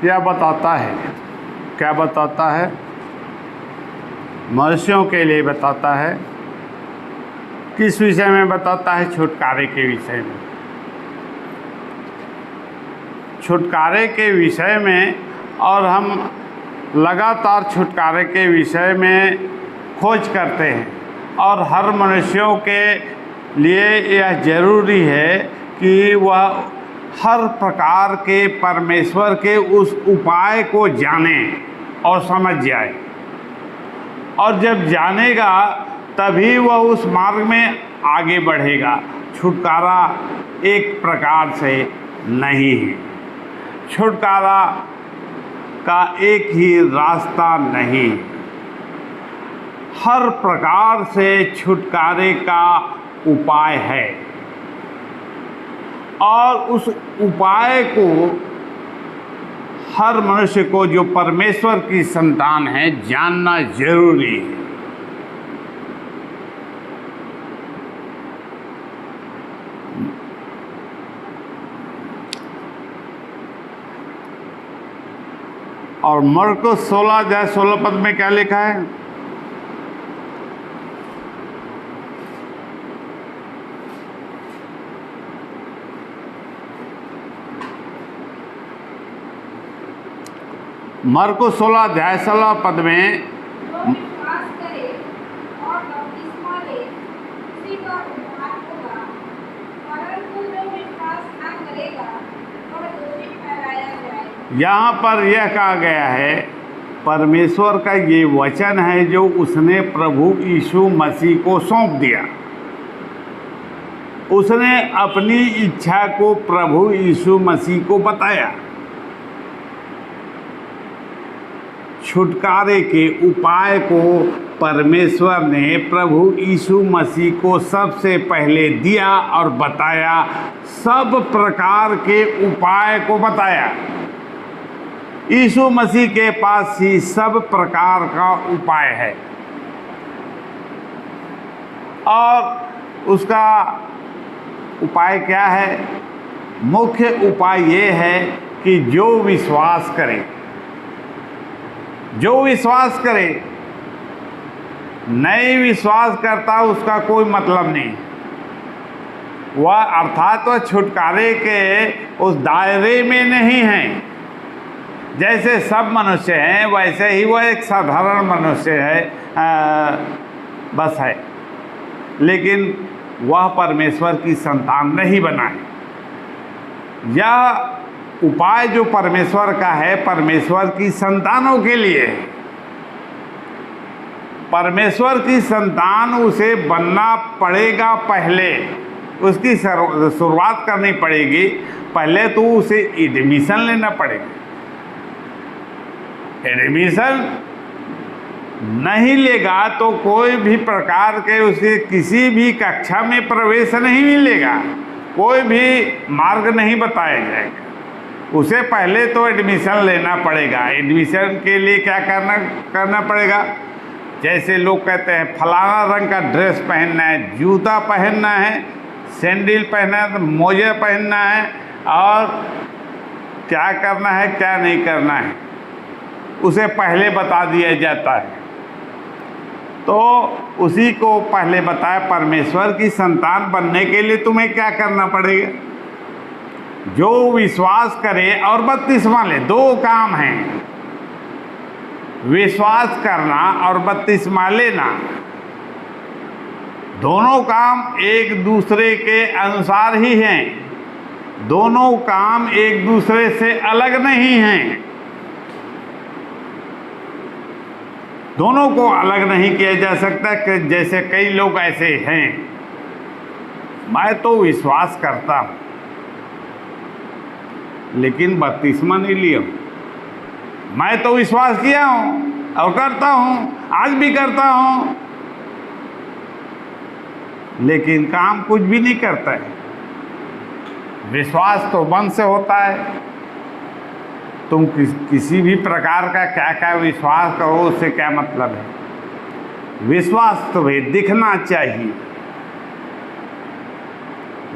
यह बताता है, क्या बताता है? मनुष्यों के लिए बताता है। किस विषय में बताता है? छुटकारे के विषय में। छुटकारे के विषय में, और हम लगातार छुटकारे के विषय में खोज करते हैं। और हर मनुष्यों के लिए यह ज़रूरी है कि वह हर प्रकार के परमेश्वर के उस उपाय को जाने और समझ जाए, और जब जानेगा तभी वह उस मार्ग में आगे बढ़ेगा। छुटकारा एक प्रकार से नहीं है, छुटकारा का एक ही रास्ता नहीं, हर प्रकार से छुटकारे का उपाय है, और उस उपाय को हर मनुष्य को, जो परमेश्वर की संतान है, जानना जरूरी है। और मरकुस 16:16 में क्या लिखा है? मरकुस 16:16 में यहाँ पर यह कहा गया है, परमेश्वर का ये वचन है जो उसने प्रभु यीशु मसीह को सौंप दिया। उसने अपनी इच्छा को प्रभु यीशु मसीह को बताया। छुटकारे के उपाय को परमेश्वर ने प्रभु यीशु मसीह को सबसे पहले दिया और बताया, सब प्रकार के उपाय को बताया। यीशु मसीह के पास ही सब प्रकार का उपाय है, और उसका उपाय क्या है? मुख्य उपाय ये है कि जो विश्वास करे, जो विश्वास करे, नहीं विश्वास करता उसका कोई मतलब नहीं। वह अर्थात वह छुटकारे के उस दायरे में नहीं है। जैसे सब मनुष्य हैं वैसे ही वह एक साधारण मनुष्य है, बस है, लेकिन वह परमेश्वर की संतान नहीं बना है। यह उपाय जो परमेश्वर का है, परमेश्वर की संतानों के लिए है। परमेश्वर की संतान उसे बनना पड़ेगा, पहले उसकी शुरुआत करनी पड़ेगी। पहले तो उसे एडमिशन लेना पड़ेगा। एडमिशन नहीं लेगा तो कोई भी प्रकार के उसे किसी भी कक्षा में प्रवेश नहीं मिलेगा, कोई भी मार्ग नहीं बताया जाएगा। उसे पहले तो एडमिशन लेना पड़ेगा। एडमिशन के लिए क्या करना पड़ेगा? जैसे लोग कहते हैं फलाना रंग का ड्रेस पहनना है, जूता पहनना है, सैंडल पहनना है, मोजे पहनना है, और क्या करना है क्या नहीं करना है उसे पहले बता दिया जाता है। तो उसी को पहले बताया, परमेश्वर की संतान बनने के लिए तुम्हें क्या करना पड़ेगा? जो विश्वास करे और बपतिस्मा ले। दो काम हैं, विश्वास करना और बपतिस्मा लेना। दोनों काम एक दूसरे के अनुसार ही हैं, दोनों काम एक दूसरे से अलग नहीं हैं। दोनों को अलग नहीं किया जा सकता कि जैसे कई लोग ऐसे हैं, मैं तो विश्वास करता हूँ लेकिन बपतिस्मा नहीं लिया। मैं तो विश्वास किया हूँ और करता हूँ, आज भी करता हूँ, लेकिन काम कुछ भी नहीं करता है। विश्वास तो मन से होता है। तुम किसी भी प्रकार का क्या क्या विश्वास करो, उससे क्या मतलब है? विश्वास तुम्हें दिखना चाहिए,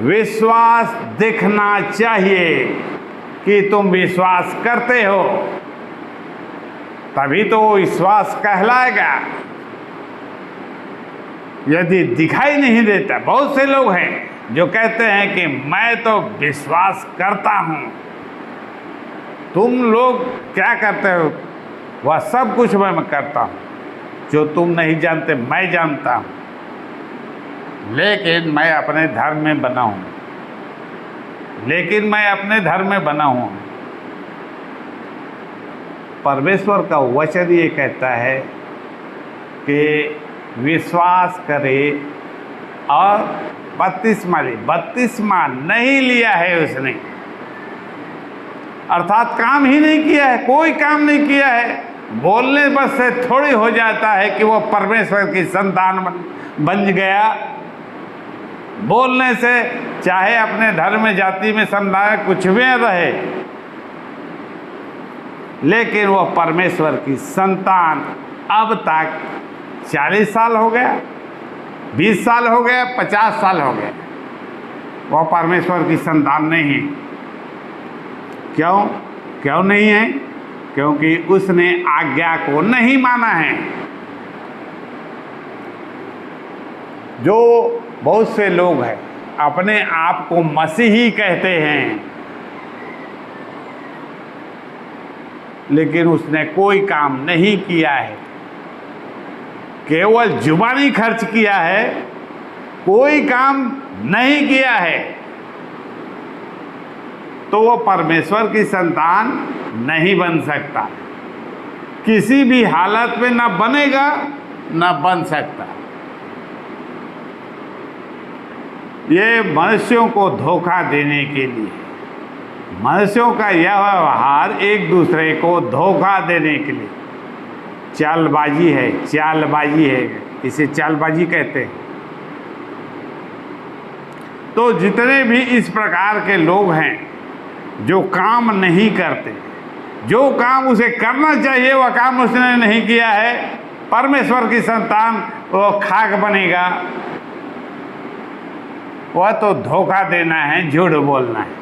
विश्वास दिखना चाहिए। कि तुम विश्वास करते हो, तभी तो वो विश्वास कहलाएगा। यदि दिखाई नहीं देता, बहुत से लोग हैं जो कहते हैं कि मैं तो विश्वास करता हूं। तुम लोग क्या करते हो? वह सब कुछ मैं करता हूं, जो तुम नहीं जानते मैं जानता हूं, लेकिन मैं अपने धर्म में बना हूं। लेकिन मैं अपने धर्म में बना हूं। परमेश्वर का वचन ये कहता है कि विश्वास करे और बपतिस्मा नहीं लिया है उसने, अर्थात काम ही नहीं किया है, कोई काम नहीं किया है। बोलने बस से थोड़ी हो जाता है कि वो परमेश्वर की संतान बन गया। बोलने से चाहे अपने धर्म में, जाति में, समुदाय कुछ भी रहे, लेकिन वो परमेश्वर की संतान अब तक 40 साल हो गया, 20 साल हो गया, 50 साल हो गए, वह परमेश्वर की संतान नहीं है। क्यों नहीं है? क्योंकि उसने आज्ञा को नहीं माना है। जो बहुत से लोग हैं अपने आप को मसीही कहते हैं, लेकिन उसने कोई काम नहीं किया है, केवल जुबानी खर्च किया है, कोई काम नहीं किया है, तो वो परमेश्वर की संतान नहीं बन सकता। किसी भी हालत में ना बनेगा, ना बन सकता। ये मनुष्यों को धोखा देने के लिए, मनुष्यों का यह व्यवहार एक दूसरे को धोखा देने के लिए चालबाजी है, इसे चालबाजी कहते हैं। तो जितने भी इस प्रकार के लोग हैं जो काम नहीं करते, जो काम उसे करना चाहिए वह काम उसने नहीं किया है, परमेश्वर की संतान वो खाक बनेगा। वह तो धोखा देना है, झूठ बोलना है।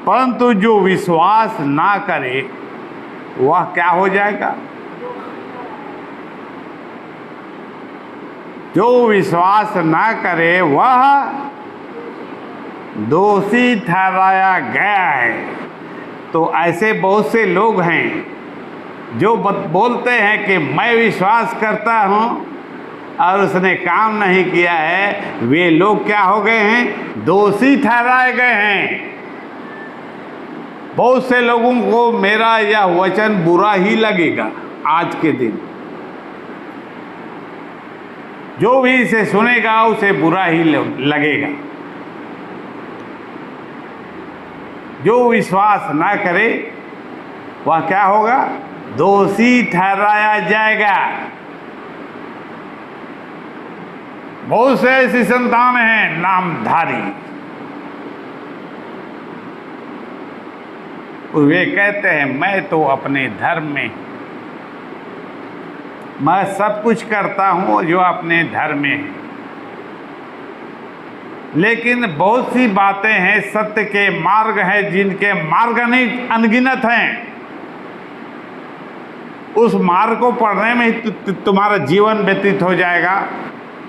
परंतु जो विश्वास ना करे वह क्या हो जाएगा? जो विश्वास ना करे वह दोषी ठहराया गया है। तो ऐसे बहुत से लोग हैं जो बोलते हैं कि मैं विश्वास करता हूं और उसने काम नहीं किया है, वे लोग क्या हो गए हैं? दोषी ठहराए गए हैं। बहुत से लोगों को मेरा यह वचन बुरा ही लगेगा आज के दिन। जो भी इसे सुनेगा उसे बुरा ही लगेगा। जो विश्वास ना करे वह क्या होगा? दोषी ठहराया जाएगा। बहुत से ऐसी संतान हैं नामधारी, वे कहते हैं मैं तो अपने धर्म में, मैं सब कुछ करता हूं जो अपने धर्म में है। लेकिन बहुत सी बातें हैं, सत्य के मार्ग हैं जिनके मार्ग अनगिनत हैं। उस मार्ग को पढ़ने में ही तुम्हारा जीवन व्यतीत हो जाएगा,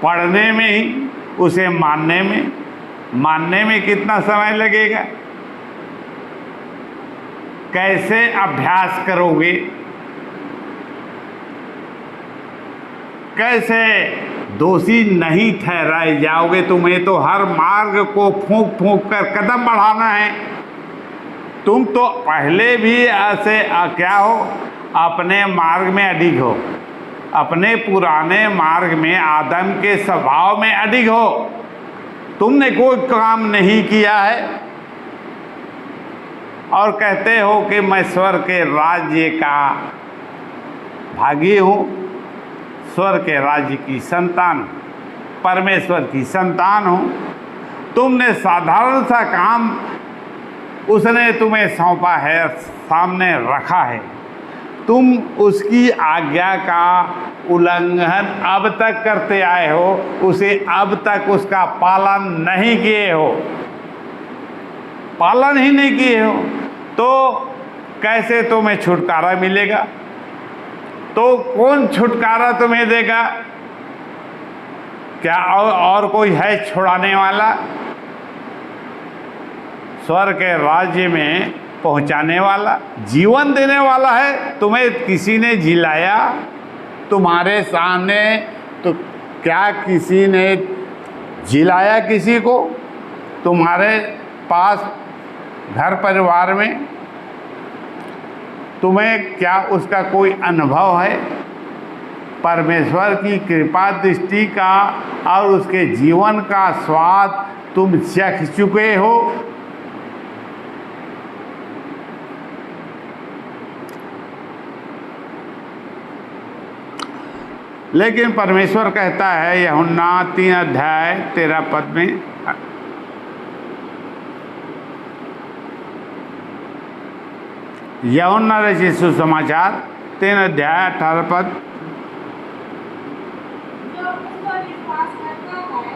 पढ़ने में ही, उसे मानने में कितना समय लगेगा? कैसे अभ्यास करोगे? कैसे दोषी नहीं ठहराए जाओगे? तुम्हें तो हर मार्ग को फूंक कर कदम बढ़ाना है। तुम तो पहले भी ऐसे क्या हो, अपने मार्ग में अडिग हो, अपने पुराने मार्ग में, आदम के स्वभाव में अडिग हो। तुमने कोई काम नहीं किया है और कहते हो कि मैं स्वर्ग के राज्य का भागी हूँ, स्वर्ग के राज्य की संतान, परमेश्वर की संतान हूँ। तुमने साधारण सा काम उसने तुम्हें सौंपा है, सामने रखा है, तुम उसकी आज्ञा का उल्लंघन अब तक करते आए हो, उसे अब तक उसका पालन नहीं किए हो, पालन ही नहीं किए हो, तो कैसे तुम्हें छुटकारा मिलेगा? तो कौन छुटकारा तुम्हें देगा? क्या और कोई है छुड़ाने वाला? स्वर्ग के राज्य में पहुंचाने वाला, जीवन देने वाला है। तुम्हें किसी ने जिलाया तुम्हारे सामने? तो क्या किसी ने जिलाया किसी को तुम्हारे पास घर परिवार में? तुम्हें क्या उसका कोई अनुभव है? परमेश्वर की कृपा दृष्टि का और उसके जीवन का स्वाद तुम चख चुके हो? लेकिन परमेश्वर कहता है यूहन्ना 3 अध्याय 13 पद में, यूहन्ना रचित सुसमाचार 3 अध्याय 18 पद, जो उस पर विश्वास करता है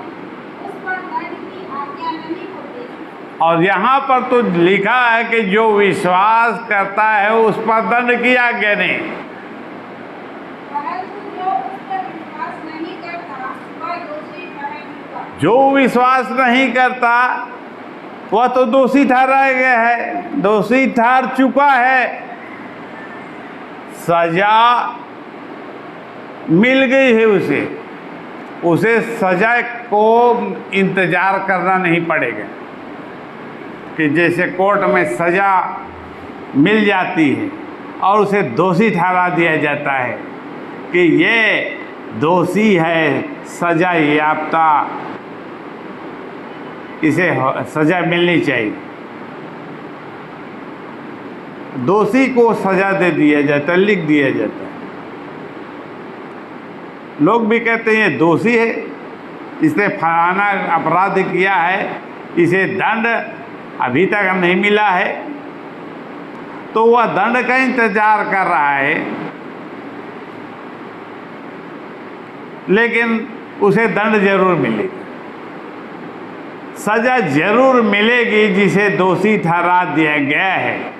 उस पर दंड की आज्ञा नहीं होती। और यहाँ पर तो लिखा है कि जो विश्वास करता है उस पर दंड की आज्ञा नहीं, परंतु जो उस पर विश्वास नहीं करता वह दोषी ठहरेगा। जो विश्वास नहीं करता वह तो दोषी ठहराया गया है, दोषी ठहर चुका है, सजा मिल गई है उसे सजा को इंतजार करना नहीं पड़ेगा कि जैसे कोर्ट में सजा मिल जाती है और उसे दोषी ठहरा दिया जाता है कि ये दोषी है, सजा याफ्ता, इसे सजा मिलनी चाहिए। दोषी को सजा दे दिया जाता है, लिख दिया जाता है। लोग भी कहते हैं ये दोषी है, इसने फलाना अपराध किया है, इसे दंड अभी तक नहीं मिला है, तो वह दंड का इंतजार कर रहा है, लेकिन उसे दंड जरूर मिलेगा, सजा जरूर मिलेगी जिसे दोषी ठहरा दिया गया है।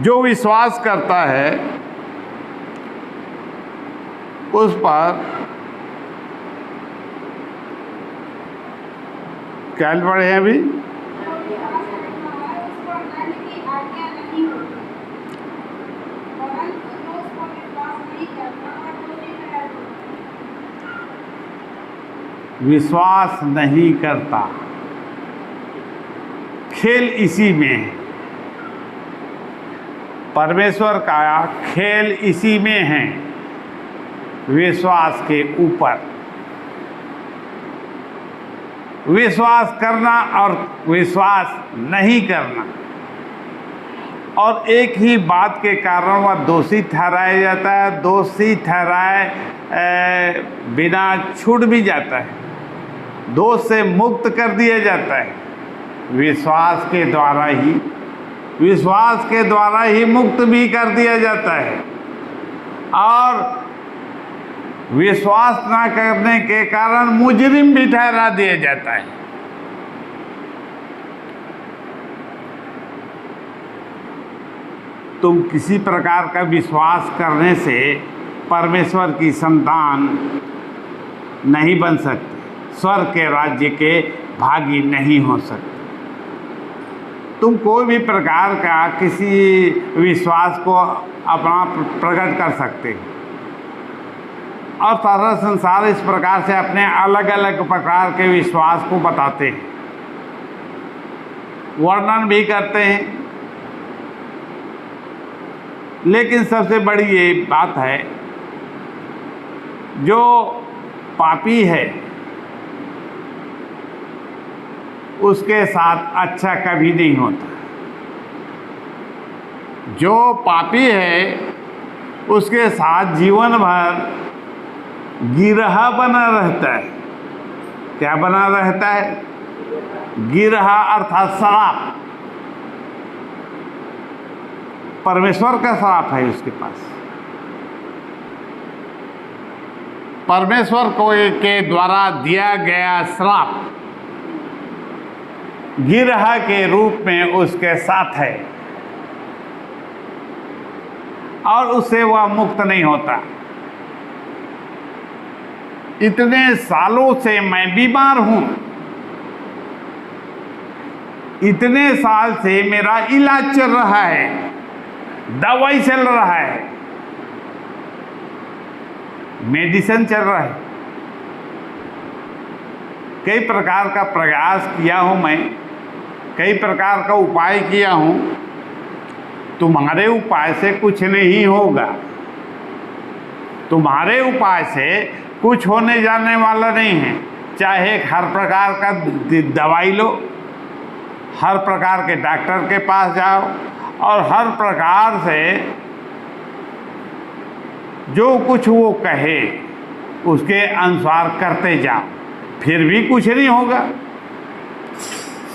जो विश्वास करता है उस पर क्या पढ़े हैं अभी? जो विश्वास करता है उस पर दंड की आज्ञा नहीं होती, परंतु जो उस पर विश्वास नहीं करता वह दोषी ठहरेगा। विश्वास नहीं करता, खेल इसी में है। परमेश्वर का खेल इसी में है, विश्वास के ऊपर। विश्वास करना और विश्वास नहीं करना, और एक ही बात के कारण वह दोषी ठहराया जाता है, दोषी ठहराए बिना छूट भी जाता है, दोष से मुक्त कर दिया जाता है। विश्वास के द्वारा ही मुक्त भी कर दिया जाता है, और विश्वास ना करने के कारण मुजरिम भी ठहरा दिया जाता है। तुम किसी प्रकार का विश्वास करने से परमेश्वर की संतान नहीं बन सकते, स्वर्ग के राज्य के भागी नहीं हो सकते। तुम कोई भी प्रकार का किसी विश्वास को अपना प्रकट कर सकते हो, और सारा संसार इस प्रकार से अपने अलग अलग प्रकार के विश्वास को बताते हैं, वर्णन भी करते हैं। लेकिन सबसे बड़ी ये बात है, जो पापी है उसके साथ अच्छा कभी नहीं होता। जो पापी है उसके साथ जीवन भर गिरहा बना रहता है। क्या बना रहता है? गिरहा अर्थात शराब। परमेश्वर का श्राप है उसके पास। परमेश्वर को के द्वारा दिया गया श्राप गिरह के रूप में उसके साथ है और उससे वह मुक्त नहीं होता। इतने सालों से मैं बीमार हूं, इतने साल से मेरा इलाज चल रहा है, दवाई चल रहा है, मेडिसिन चल रहा है, कई प्रकार का प्रयास किया हूं मैं, कई प्रकार का उपाय किया हूं, तुम्हारे उपाय से कुछ नहीं होगा। तुम्हारे उपाय से कुछ होने जाने वाला नहीं है। चाहे हर प्रकार का दवाई लो, हर प्रकार के डॉक्टर के पास जाओ और हर प्रकार से जो कुछ वो कहे उसके अनुसार करते जाओ, फिर भी कुछ नहीं होगा।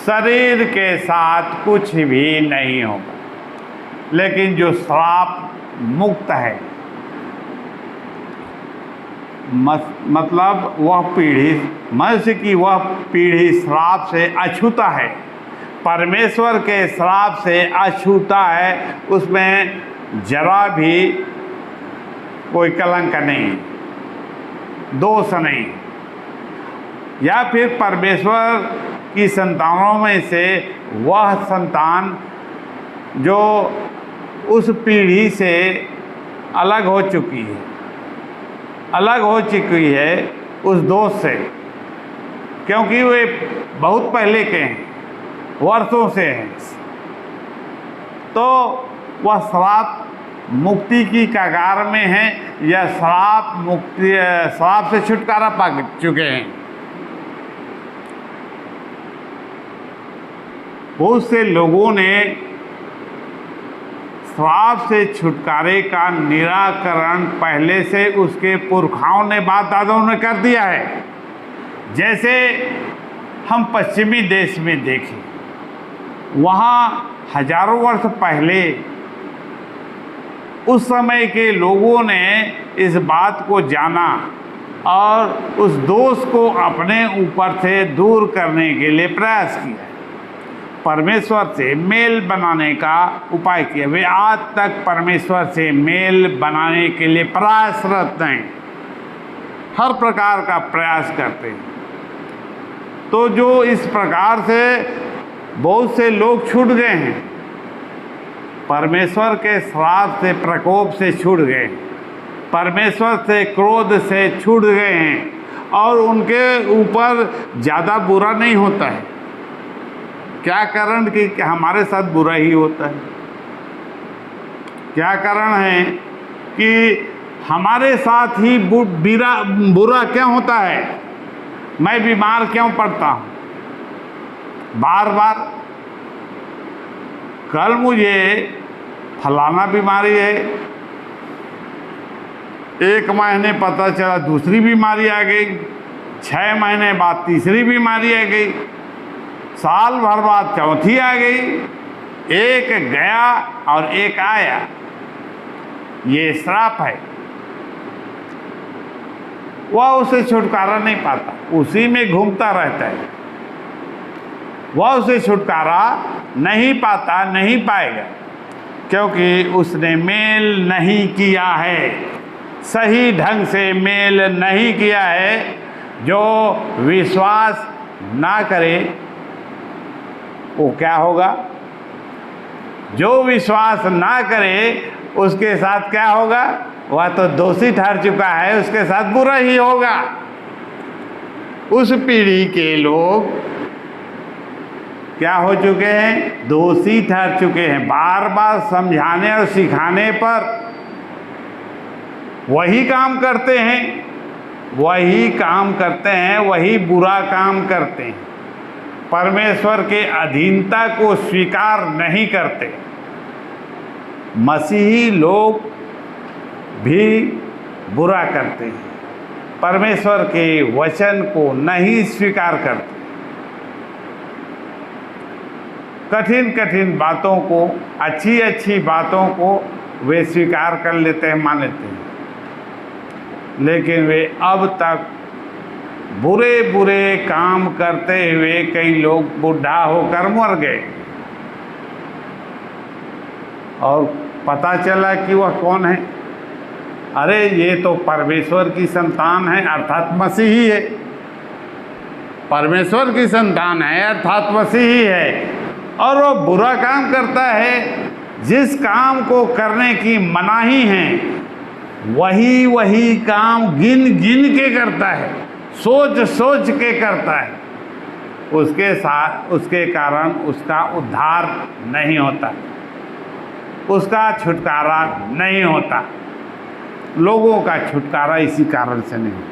शरीर के साथ कुछ भी नहीं होगा। लेकिन जो श्राप मुक्त है, मतलब वह पीढ़ी, मनुष्य की वह पीढ़ी श्राप से अछूता है, परमेश्वर के श्राप से अछूता है। उसमें जरा भी कोई कलंक नहीं, दोष नहीं। या फिर परमेश्वर की संतानों में से वह संतान जो उस पीढ़ी से अलग हो चुकी है, अलग हो चुकी है उस दोष से, क्योंकि वे बहुत पहले के हैं, वर्षों से हैं, तो वह श्राप मुक्ति की कगार में है या श्राप से छुटकारा पा चुके हैं। बहुत से लोगों ने श्राप से छुटकारे का निराकरण पहले से उसके पुरखाओं ने, बाप दादाओं ने कर दिया है। जैसे हम पश्चिमी देश में देखें, वहाँ हजारों वर्ष पहले उस समय के लोगों ने इस बात को जाना और उस दोष को अपने ऊपर से दूर करने के लिए प्रयास किया, परमेश्वर से मेल बनाने का उपाय किया। वे आज तक परमेश्वर से मेल बनाने के लिए प्रयासरत हैं, हर प्रकार का प्रयास करते हैं। तो जो इस प्रकार से बहुत से लोग छूट गए हैं, परमेश्वर के श्राप से, प्रकोप से छूट गए, परमेश्वर से क्रोध से छूट गए हैं और उनके ऊपर ज़्यादा बुरा नहीं होता है। क्या कारण कि हमारे साथ बुरा ही होता है? क्या कारण है कि हमारे साथ ही बुरा क्या होता है? मैं बीमार क्यों पड़ता हूँ बार बार? कल मुझे फलाना बीमारी है, एक महीने पता चला दूसरी बीमारी आ गई, 6 महीने बाद तीसरी बीमारी आ गई, साल भर बाद चौथी आ गई। एक गया और एक आया, ये श्राप है। वह उसे छुटकारा नहीं पाता, उसी में घूमता रहता है। वह उसे छुटकारा नहीं पाता, नहीं पाएगा, क्योंकि उसने मेल नहीं किया है, सही ढंग से मेल नहीं किया है। जो विश्वास ना करे वो क्या होगा? जो विश्वास ना करे उसके साथ क्या होगा? वह तो दोषी ठहर चुका है, उसके साथ बुरा ही होगा। उस पीढ़ी के लोग क्या हो चुके हैं? दोषी ठहर चुके हैं। बार बार समझाने और सिखाने पर वही काम करते हैं, वही काम करते हैं, वही बुरा काम करते हैं। परमेश्वर के अधीनता को स्वीकार नहीं करते। मसीही लोग भी बुरा करते हैं, परमेश्वर के वचन को नहीं स्वीकार करते। कठिन कठिन बातों को, अच्छी अच्छी बातों को वे स्वीकार कर लेते हैं, मान लेते हैं, लेकिन वे अब तक बुरे बुरे काम करते हुए कई लोग बुढ़ा होकर मर गए और पता चला कि वह कौन है। अरे ये तो परमेश्वर की संतान है, अर्थात मसीह ही है। परमेश्वर की संतान है अर्थात मसीह ही है, और वो बुरा काम करता है। जिस काम को करने की मनाही है वही वही काम गिन गिन के करता है, सोच सोच के करता है। उसके कारण उसका उद्धार नहीं होता, उसका छुटकारा नहीं होता। लोगों का छुटकारा इसी कारण से नहीं होता।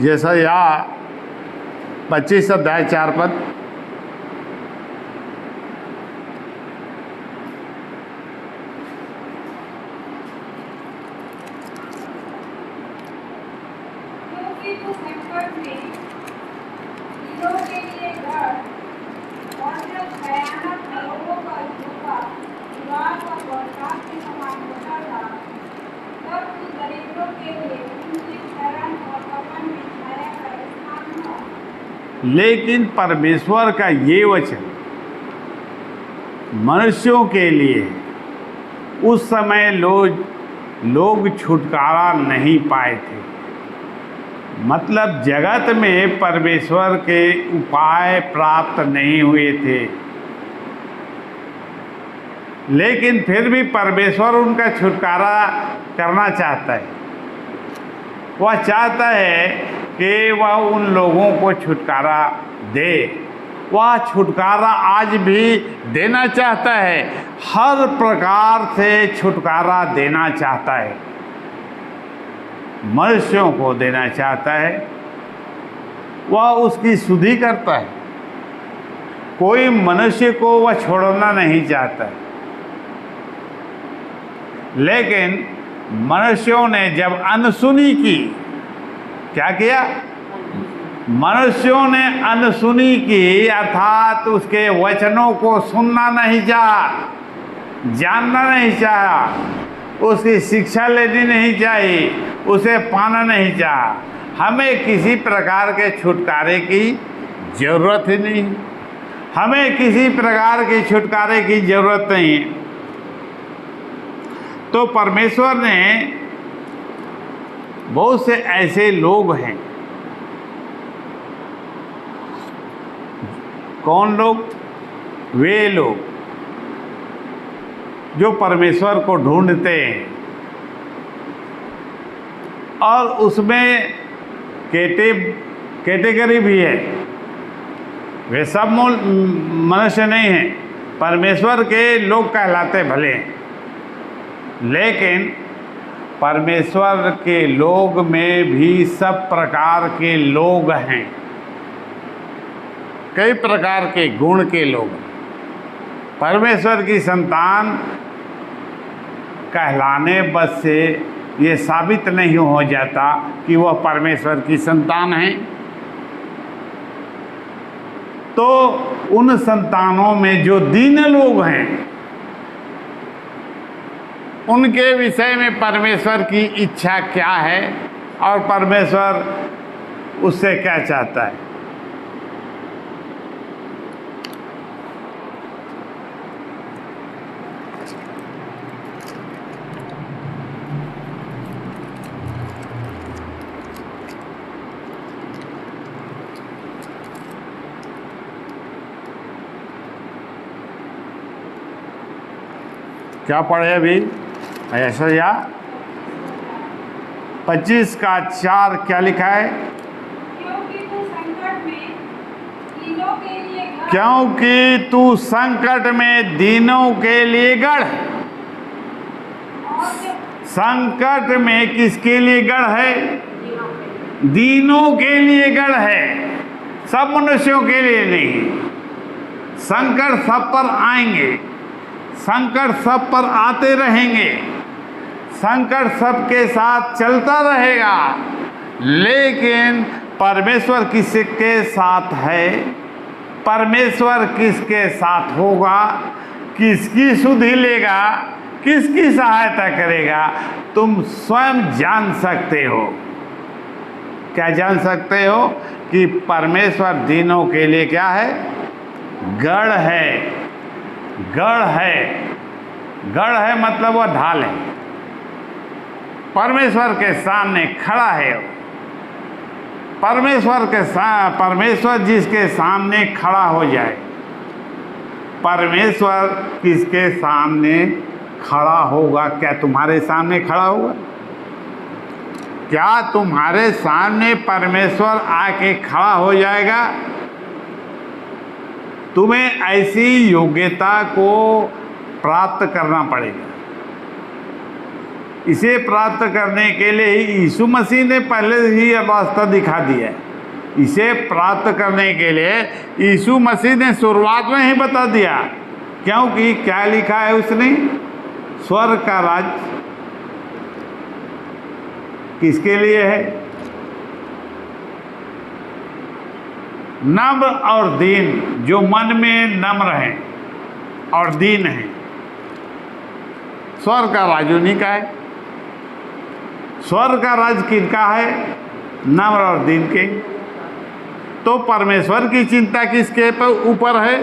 जैसा या 25 अध्याय 4 पद, क्योंकि तू संकट में दिनों के लिए डर और जब भयानक लोगों का धोखा दीवार पर बरसात के समान होता था, तब तू दरिद्रों के लिए उनकी शरण और कफन में छाया का स्थान हुआ। लेकिन परमेश्वर का ये वचन मनुष्यों के लिए, उस समय लोग छुटकारा नहीं पाए थे। मतलब जगत में परमेश्वर के उपाय प्राप्त नहीं हुए थे, लेकिन फिर भी परमेश्वर उनका छुटकारा करना चाहता है। वह चाहता है कि वह उन लोगों को छुटकारा दे। वह छुटकारा आज भी देना चाहता है, हर प्रकार से छुटकारा देना चाहता है, मनुष्यों को देना चाहता है। वह उसकी सुधि करता है, कोई मनुष्य को वह छोड़ना नहीं चाहता है। लेकिन मनुष्यों ने जब अनसुनी की, क्या किया? मनुष्यों ने अनसुनी की, अर्थात उसके वचनों को सुनना नहीं चाहा, जानना नहीं चाहा, उसकी शिक्षा लेनी नहीं चाहिए, उसे पाना नहीं चाहा। हमें किसी प्रकार के छुटकारे की जरूरत ही नहीं, हमें किसी प्रकार के छुटकारे की जरूरत नहीं है। तो परमेश्वर ने बहुत से ऐसे लोग हैं। कौन लोग? वे लोग जो परमेश्वर को ढूंढते हैं, और उसमें कैटेगरी भी है। वे सब मनुष्य नहीं हैं, परमेश्वर के लोग कहलाते भले, लेकिन परमेश्वर के लोग में भी सब प्रकार के लोग हैं, कई प्रकार के गुण के लोग। परमेश्वर की संतान कहलाने बस से ये साबित नहीं हो जाता कि वह परमेश्वर की संतान है। तो उन संतानों में जो दीन लोग हैं, उनके विषय में परमेश्वर की इच्छा क्या है और परमेश्वर उससे क्या चाहता है। क्या पढ़े अभी? यशायाह 25 का 4 क्या लिखा है? क्योंकि तू संकट में दिनों के लिए गढ़, क्योंकि तू संकट में दिनों के लिए गढ़। और जब संकट में किसके लिए गढ़ है? दीनों के लिए गढ़ है, सब मनुष्यों के लिए नहीं। संकट सब पर आएंगे, संकट सब पर आते रहेंगे, संकट सबके साथ चलता रहेगा, लेकिन परमेश्वर किसके साथ है, परमेश्वर किसके साथ होगा, किसकी सुधि लेगा, किसकी सहायता करेगा, तुम स्वयं जान सकते हो। क्या जान सकते हो? कि परमेश्वर दीनों के लिए क्या है? गढ़ है। गढ़ है, गढ़ है मतलब वह ढाल है। परमेश्वर के सामने खड़ा है। परमेश्वर जिसके सामने खड़ा हो जाए, परमेश्वर किसके सामने खड़ा होगा? क्या तुम्हारे सामने खड़ा होगा? क्या तुम्हारे सामने परमेश्वर आके खड़ा हो जाएगा? तुम्हें ऐसी योग्यता को प्राप्त करना पड़ेगा। इसे प्राप्त करने के लिए ही यीशु मसीह ने पहले ही रास्ता दिखा दिया है। इसे प्राप्त करने के लिए यीशु मसीह ने शुरुआत में ही बता दिया, क्योंकि क्या लिखा है उसने? स्वर्ग का राज किसके लिए है? नम्र और दीन, जो मन में नम्र हैं और दीन हैं। स्वर्ग का राज उन्हीं का है। स्वर्ग का राज किनका है? नम्र और दीन के। तो परमेश्वर की चिंता किसके ऊपर है?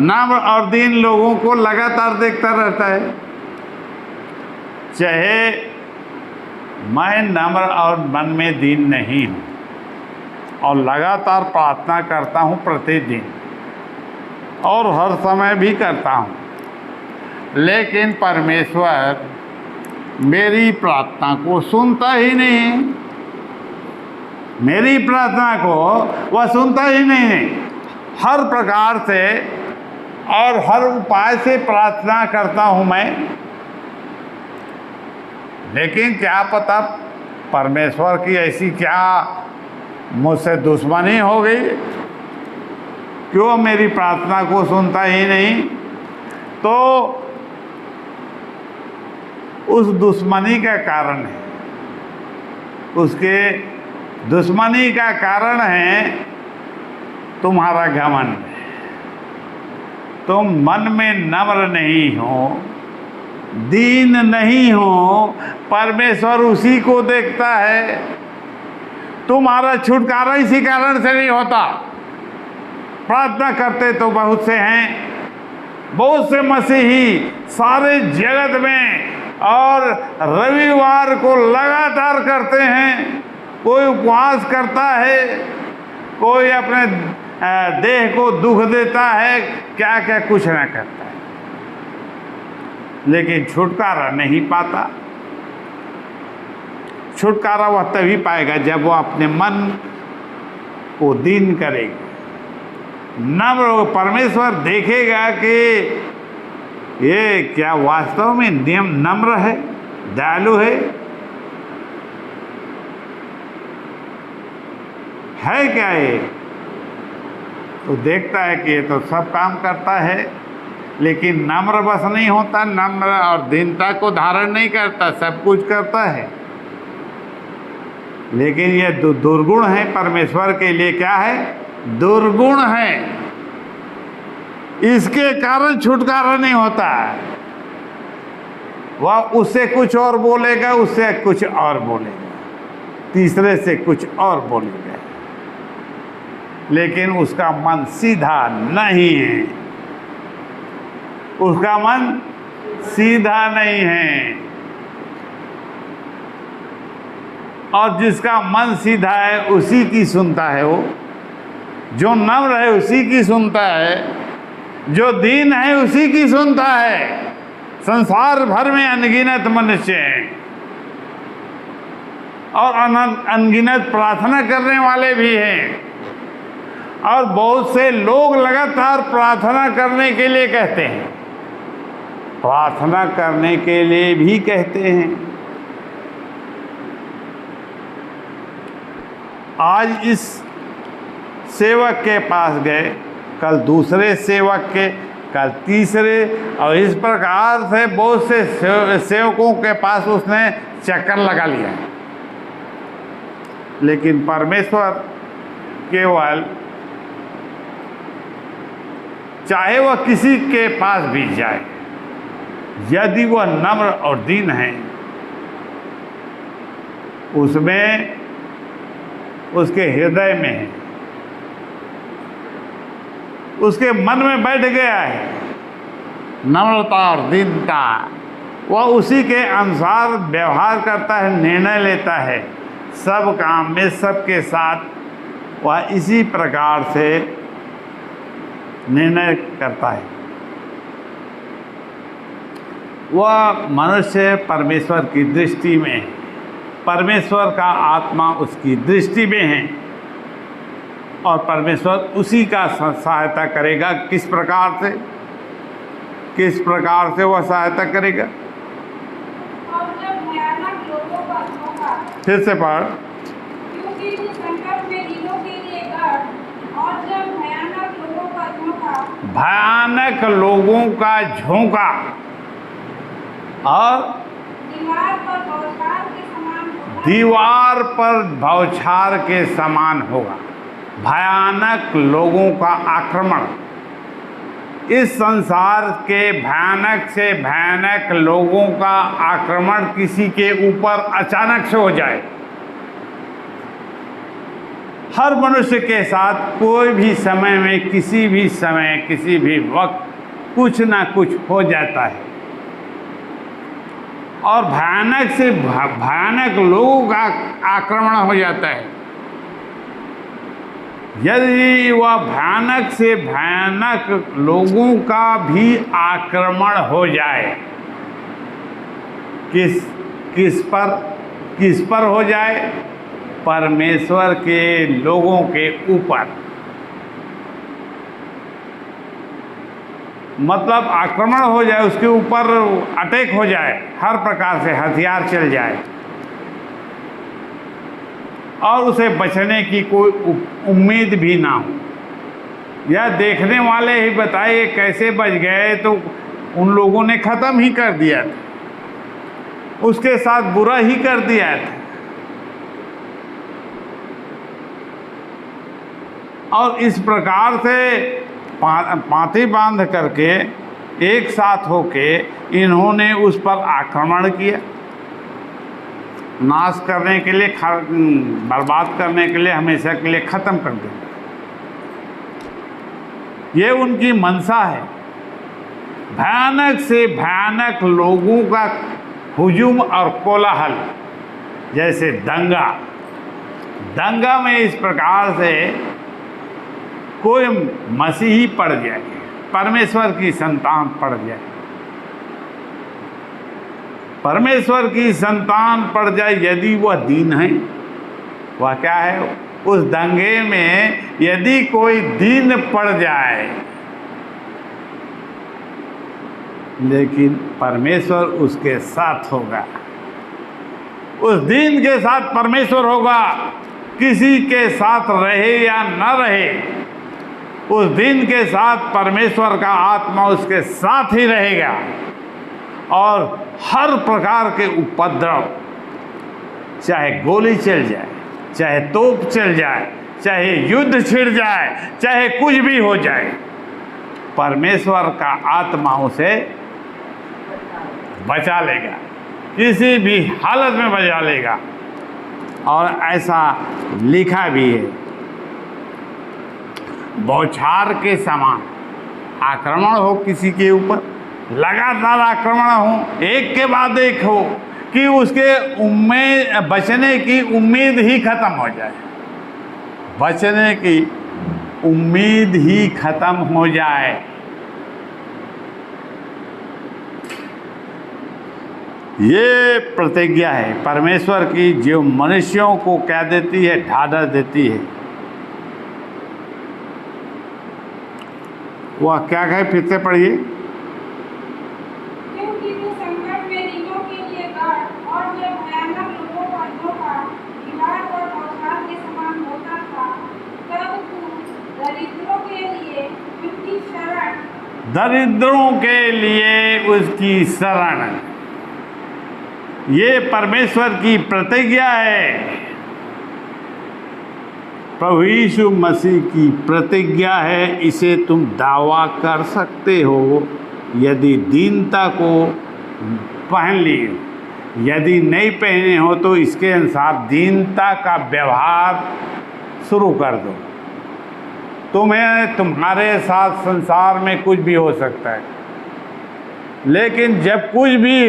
नम्र और दीन लोगों को लगातार देखता रहता है। चाहे मैं नम्र और मन में दीन नहीं हूँ और लगातार प्रार्थना करता हूँ प्रतिदिन और हर समय भी करता हूँ, लेकिन परमेश्वर मेरी प्रार्थना को सुनता ही नहीं। मेरी प्रार्थना को वह सुनता ही नहीं है। हर प्रकार से और हर उपाय से प्रार्थना करता हूँ मैं, लेकिन क्या पता परमेश्वर की ऐसी क्या मुझसे दुश्मनी हो गई, क्यों मेरी प्रार्थना को सुनता ही नहीं। तो उस दुश्मनी का कारण है, उसके दुश्मनी का कारण है तुम्हारा घमंड। तुम मन में नम्र नहीं हो, दीन नहीं हो। परमेश्वर उसी को देखता है। तुम्हारा छुटकारा इसी कारण से नहीं होता। प्रार्थना करते तो बहुत से हैं, बहुत से मसीही सारे जगत में, और रविवार को लगातार करते हैं। कोई उपवास करता है, कोई अपने देह को दुख देता है, क्या क्या कुछ ना करता है, लेकिन छुटकारा नहीं पाता। छुटकारा वह तभी पाएगा जब वह अपने मन को दीन करेगा। नम्र परमेश्वर देखेगा कि ये क्या वास्तव में नियम नम्र है, दयालु है क्या ये? तो देखता है कि ये तो सब काम करता है, लेकिन नम्र बस नहीं होता, नम्र और दीनता को धारण नहीं करता, सब कुछ करता है, लेकिन ये दुर्गुण है। परमेश्वर के लिए क्या है? दुर्गुण है। इसके कारण छुटकारा नहीं होता। वह उससे कुछ और बोलेगा, उससे कुछ और बोलेगा, तीसरे से कुछ और बोलेगा, लेकिन उसका मन सीधा नहीं है। उसका मन सीधा नहीं है। और जिसका मन सीधा है उसी की सुनता है। वो जो नम्र है उसी की सुनता है, जो दीन है उसी की सुनता है। संसार भर में अनगिनत मनुष्य हैं और अनगिनत प्रार्थना करने वाले भी हैं, और बहुत से लोग लगातार प्रार्थना करने के लिए कहते हैं, प्रार्थना करने के लिए भी कहते हैं। आज इस सेवक के पास गए, कल दूसरे सेवक के, कल तीसरे, और इस प्रकार से बहुत से सेवकों के पास उसने चक्कर लगा लिया। लेकिन परमेश्वर केवल चाहे वह किसी के पास भी जाए, यदि वह नम्र और दीन है, उसमें उसके हृदय में है, उसके मन में बैठ गया है नम्रता और दीनता, वह उसी के अनुसार व्यवहार करता है, निर्णय लेता है, सब काम में सबके साथ वह इसी प्रकार से निर्णय करता है। वह मनुष्य परमेश्वर की दृष्टि में है, परमेश्वर का आत्मा उसकी दृष्टि में है और परमेश्वर उसी का सहायता करेगा। किस प्रकार से वह सहायता करेगा? और जब भयानक लोगों का धोखा, फिर से पढ़। क्योंकि तू संकट में दिनों के लिए गढ़, और जब भयानक लोगों का धोखा, भयानक लोगों का झोंका और दीवार पर बौछार के समान होगा। दीवार पर बौछार के समान होगा। भयानक लोगों का आक्रमण, इस संसार के भयानक से भयानक लोगों का आक्रमण किसी के ऊपर अचानक से हो जाए। हर मनुष्य के साथ कोई भी समय में, किसी भी समय, किसी भी वक्त कुछ ना कुछ हो जाता है और भयानक से भयानक लोगों का आक्रमण हो जाता है। यदि वह भयानक से भयानक लोगों का भी आक्रमण हो जाए, किस पर हो जाए? परमेश्वर के लोगों के ऊपर। मतलब आक्रमण हो जाए, उसके ऊपर अटैक हो जाए, हर प्रकार से हथियार चल जाए और उसे बचने की कोई उम्मीद भी ना हो। या देखने वाले ही बताए कैसे बच गए, तो उन लोगों ने ख़त्म ही कर दिया था, उसके साथ बुरा ही कर दिया था। और इस प्रकार से पांति बांध करके एक साथ होके इन्होंने उस पर आक्रमण किया, नाश करने के लिए, बर्बाद करने के लिए, हमेशा के लिए ख़त्म कर देंगे। ये उनकी मंशा है। भयानक से भयानक लोगों का हुजूम और कोलाहल, जैसे दंगा में इस प्रकार से कोई मसीही पड़ जाए, परमेश्वर की संतान पड़ जाए, परमेश्वर की संतान पड़ जाए, यदि वह दीन है, वह क्या है? उस दंगे में यदि कोई दीन पड़ जाए, लेकिन परमेश्वर उसके साथ होगा, उस दीन के साथ परमेश्वर होगा। किसी के साथ रहे या न रहे, उस दिन के साथ परमेश्वर का आत्मा उसके साथ ही रहेगा और हर प्रकार के उपद्रव, चाहे गोली चल जाए, चाहे तोप चल जाए, चाहे युद्ध छिड़ जाए, चाहे कुछ भी हो जाए, परमेश्वर का आत्मा उसे बचा लेगा, किसी भी हालत में बचा लेगा। और ऐसा लिखा भी है, बौछार के समान आक्रमण हो किसी के ऊपर, लगातार आक्रमण हो, एक के बाद एक हो, कि उसके बचने की उम्मीद ही खत्म हो जाए, बचने की उम्मीद ही खत्म हो जाए। ये प्रतिज्ञा है परमेश्वर की, जो मनुष्यों को क्या देती है? ढाढ़स देती है। वह क्या कहे? फिर से पढ़िए। क्योंकि तू संकट में दिनों के लिए गढ़, और जब भयानक लोगों का धोखा दीवार पर बौछार के समान होता था, तब तू दरिद्रों के लिए उसकी शरण, दरिद्रों के लिए उसकी शरण, ये परमेश्वर की प्रतिज्ञा है। प्रभु यीशु मसीह की प्रतिज्ञा है, इसे तुम दावा कर सकते हो यदि दीनता को पहन लिए। यदि नहीं पहने हो तो इसके अनुसार दीनता का व्यवहार शुरू कर दो। तुम्हें तुम्हारे साथ संसार में कुछ भी हो सकता है, लेकिन जब कुछ भी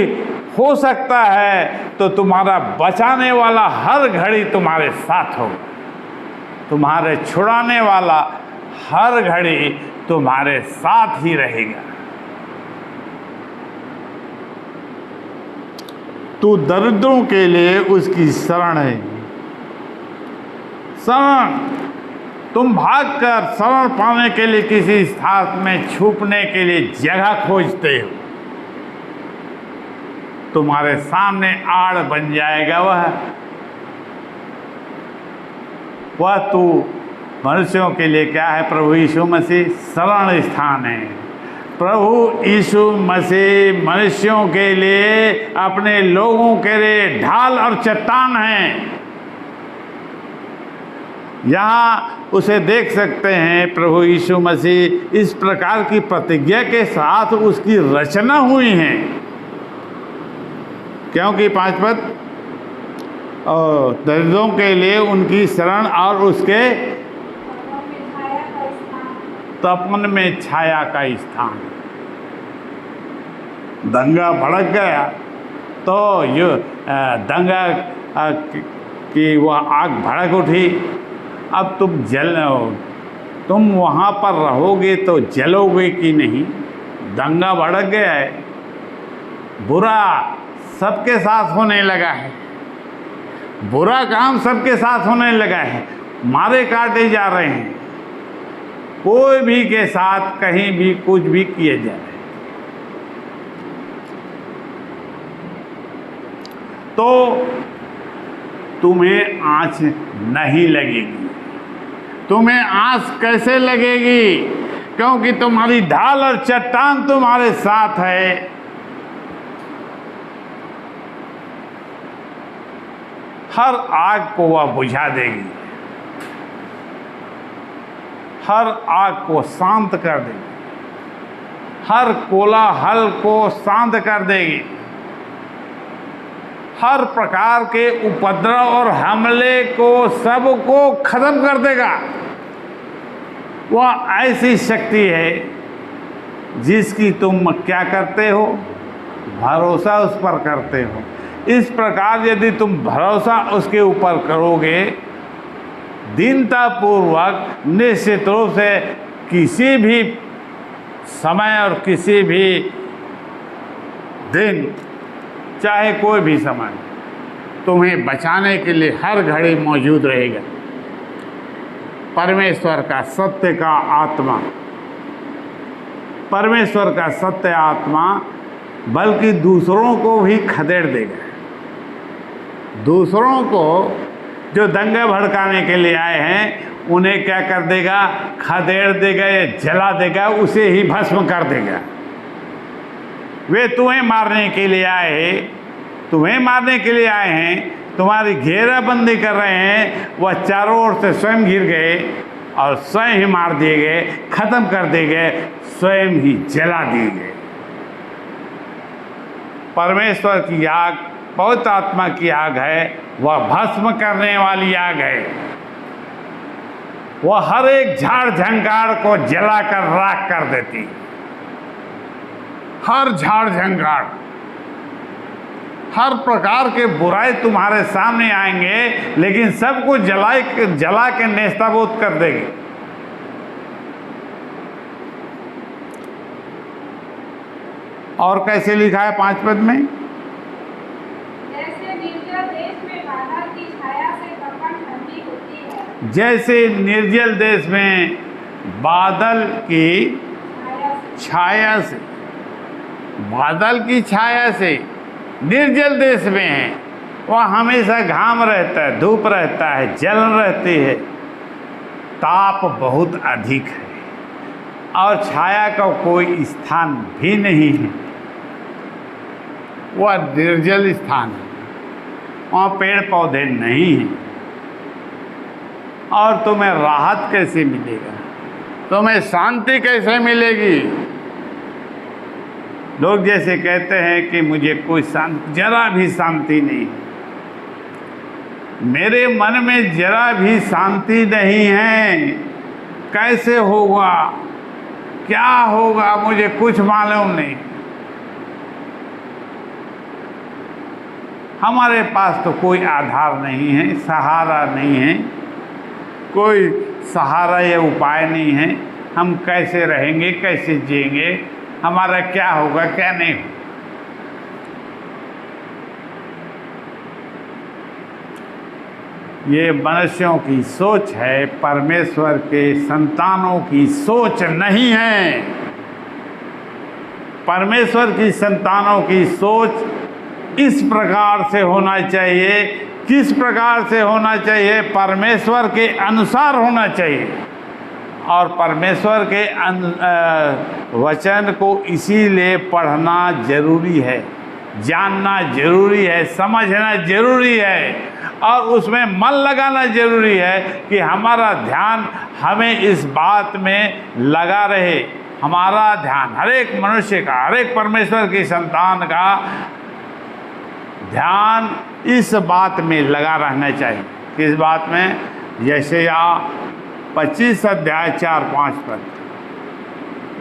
हो सकता है तो तुम्हारा बचाने वाला हर घड़ी तुम्हारे साथ होगा। तुम्हारे छुड़ाने वाला हर घड़ी तुम्हारे साथ ही रहेगा। तू दरिद्रों के लिए उसकी शरण है। शरण, तुम भागकर शरण पाने के लिए किसी स्थान में छुपने के लिए जगह खोजते हो। तुम्हारे सामने आड़ बन जाएगा वह तू मनुष्यों के लिए क्या है? प्रभु यीशु मसीह शरण स्थान है। प्रभु यीशु मसीह मनुष्यों के लिए, अपने लोगों के लिए ढाल और चट्टान है। यहाँ उसे देख सकते हैं। प्रभु यीशु मसीह इस प्रकार की प्रतिज्ञा के साथ उसकी रचना हुई है, क्योंकि 5 पद, और दरिद्रों के लिए उनकी शरण और उसके तपन में छाया का स्थान। दंगा भड़क गया तो यो दंगा की वह आग भड़क उठी। अब तुम वहाँ पर रहोगे तो जलोगे कि नहीं? दंगा भड़क गया है, बुरा सबके साथ होने लगा है, बुरा काम सबके साथ होने लगा है, मारे काटे जा रहे हैं, कोई भी के साथ कहीं भी कुछ भी किए जा रहे हैं। तो तुम्हें आँच नहीं लगेगी। तुम्हें आँच कैसे लगेगी? क्योंकि तुम्हारी ढाल और चट्टान तुम्हारे साथ है। हर आग को वह बुझा देगी, हर आग को शांत कर देगी, हर कोलाहल को शांत कर देगी, हर प्रकार के उपद्रव और हमले को सबको खत्म कर देगा। वह ऐसी शक्ति है जिसकी तुम क्या करते हो? भरोसा उस पर करते हो। इस प्रकार यदि तुम भरोसा उसके ऊपर करोगे, दीनतापूर्वक, निश्चित रूप से किसी भी समय और किसी भी दिन, चाहे कोई भी समय, तुम्हें बचाने के लिए हर घड़ी मौजूद रहेगा। परमेश्वर का सत्य का आत्मा, परमेश्वर का सत्य आत्मा बल्कि दूसरों को भी खदेड़ देगा। दूसरों को जो दंगा भड़काने के लिए आए हैं उन्हें क्या कर देगा? खदेड़ देगा या जला देगा, उसे ही भस्म कर देगा। वे तुम्हें मारने के लिए आए हैं, तुम्हें मारने के लिए आए हैं, तुम्हारी घेराबंदी कर रहे हैं। वह चारों ओर से स्वयं घिर गए और स्वयं ही मार दिए गए, खत्म कर दिए गए, स्वयं ही जला दिए गए। परमेश्वर की आग, पवित्र आत्मा की आग है, वह भस्म करने वाली आग है। वह हर एक झाड़ झंकार को जलाकर राख कर देती। हर झाड़ झंकार, हर प्रकार के बुराई तुम्हारे सामने आएंगे, लेकिन सबको जला के नेस्तनाबूद कर देगी। और कैसे लिखा है 5 पद में? जैसे निर्जल देश में बादल की छाया से तपन ठंडी होती है, जैसे निर्जल देश में बादल की छाया से, बादल की छाया से निर्जल देश में है, वह हमेशा घाम रहता है, धूप रहता है, जलन रहती है, ताप बहुत अधिक है और छाया का कोई स्थान भी नहीं है। वह निर्जल स्थान है, वहाँ पेड़ पौधे नहीं हैं। और तुम्हें राहत कैसे मिलेगा, तुम्हें शांति कैसे मिलेगी। लोग जैसे कहते हैं कि मुझे कोई शांति, जरा भी शांति नहीं, मेरे मन में जरा भी शांति नहीं है, कैसे होगा, क्या होगा, मुझे कुछ मालूम नहीं। हमारे पास तो कोई आधार नहीं है, सहारा नहीं है, कोई सहारा या उपाय नहीं है। हम कैसे रहेंगे, कैसे जिएंगे, हमारा क्या होगा, क्या नहीं होगा। ये मनुष्यों की सोच है, परमेश्वर के संतानों की सोच नहीं है। परमेश्वर की संतानों की सोच इस प्रकार से होना चाहिए। किस प्रकार से होना चाहिए? परमेश्वर के अनुसार होना चाहिए। और परमेश्वर के वचन को इसीलिए पढ़ना जरूरी है, जानना जरूरी है, समझना जरूरी है और उसमें मन लगाना जरूरी है कि हमारा ध्यान हमें इस बात में लगा रहे। हमारा ध्यान, हर एक मनुष्य का, हर एक परमेश्वर की संतान का ध्यान इस बात में लगा रहना चाहिए। किस बात में? यशायाह 25 अध्याय 4-5 पद,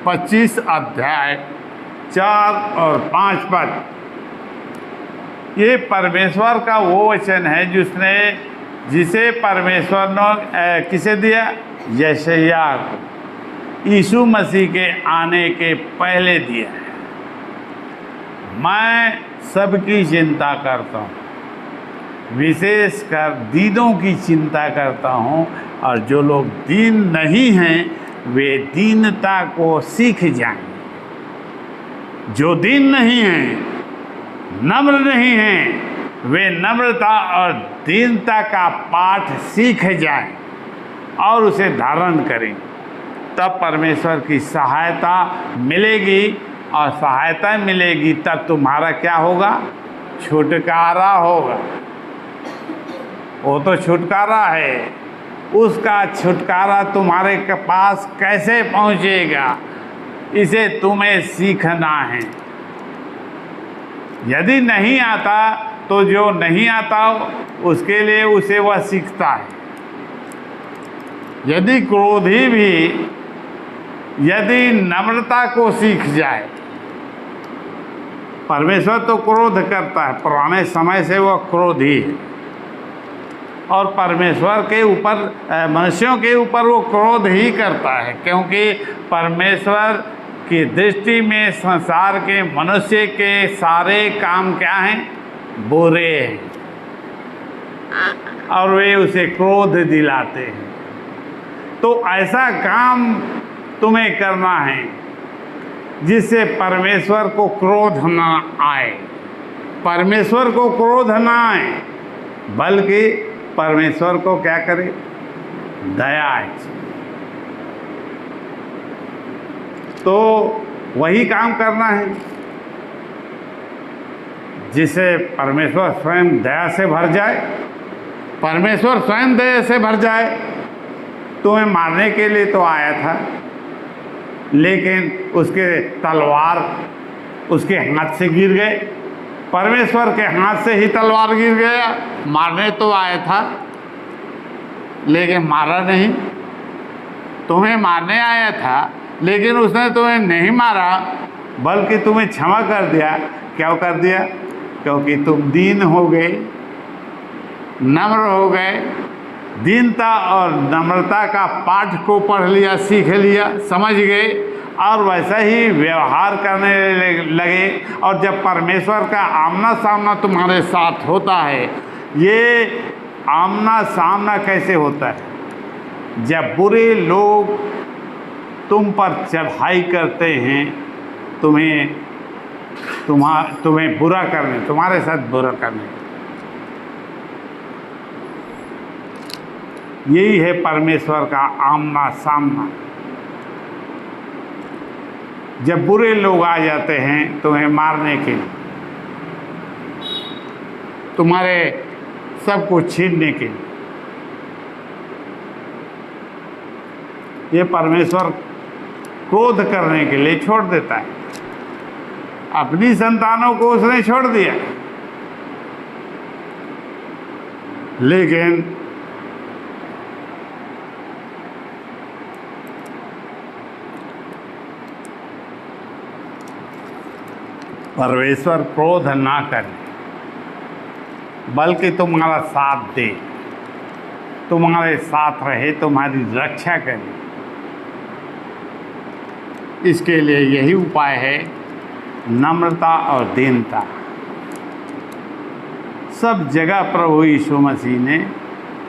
25 अध्याय 4 और 5 पद। ये परमेश्वर का वो वचन है जिसे परमेश्वर ने किसे दिया? यशायाह को, यीशु मसीह के आने के पहले दिया है। मैं सबकी चिंता करता हूँ, विशेषकर दीनों की चिंता करता हूँ, और जो लोग दीन नहीं हैं वे दीनता को सीख जाएं। जो दीन नहीं हैं, नम्र नहीं हैं, वे नम्रता और दीनता का पाठ सीख जाएं और उसे धारण करें। तब परमेश्वर की सहायता मिलेगी, और सहायता मिलेगी तब तुम्हारा क्या होगा? छुटकारा होगा। वो तो छुटकारा है, उसका छुटकारा तुम्हारे के पास कैसे पहुंचेगा, इसे तुम्हें सीखना है। यदि नहीं आता तो जो नहीं आता उसके लिए उसे वह सीखता है। यदि क्रोधी भी यदि नम्रता को सीख जाए, परमेश्वर तो क्रोध करता है, पुराने समय से वह क्रोधी है, और परमेश्वर के ऊपर, मनुष्यों के ऊपर वो क्रोध ही करता है, क्योंकि परमेश्वर की दृष्टि में संसार के मनुष्य के सारे काम क्या हैं? बुरे हैं, और वे उसे क्रोध दिलाते हैं। तो ऐसा काम तुम्हें करना है जिससे परमेश्वर को क्रोध ना आए। परमेश्वर को क्रोध ना आए, बल्कि परमेश्वर को क्या करे? दया आए। तो वही काम करना है जिसे परमेश्वर स्वयं दया से भर जाए। परमेश्वर स्वयं दया से भर जाए। तुम्हें मारने के लिए तो आया था, लेकिन उसके तलवार उसके हाथ से गिर गए। परमेश्वर के हाथ से ही तलवार गिर गया। मारने तो आया था, लेकिन मारा नहीं। तुम्हें मारने आया था, लेकिन उसने तुम्हें नहीं मारा, बल्कि तुम्हें क्षमा कर दिया। क्यों कर दिया? क्योंकि तुम दीन हो गए, नम्र हो गए। दीनता और नम्रता का पाठ को पढ़ लिया, सीख लिया, समझ गए, और वैसा ही व्यवहार करने लगे। और जब परमेश्वर का आमना सामना तुम्हारे साथ होता है, ये आमना सामना कैसे होता है? जब बुरे लोग तुम पर चढ़ाई करते हैं, तुम्हें बुरा करने, तुम्हारे साथ बुरा करने, यही है परमेश्वर का आमना सामना। जब बुरे लोग आ जाते हैं तुम्हें मारने के लिए, तुम्हारे सब कुछ छीनने के लिए, ये परमेश्वर क्रोध करने के लिए छोड़ देता है। अपनी संतानों को उसने छोड़ दिया, लेकिन परमेश्वर क्रोध ना करे, बल्कि तुम्हारा साथ दे, तुम्हारे साथ रहे, तुम्हारी रक्षा करे। इसके लिए यही उपाय है, नम्रता और दीनता। सब जगह प्रभु यीशु मसीह ने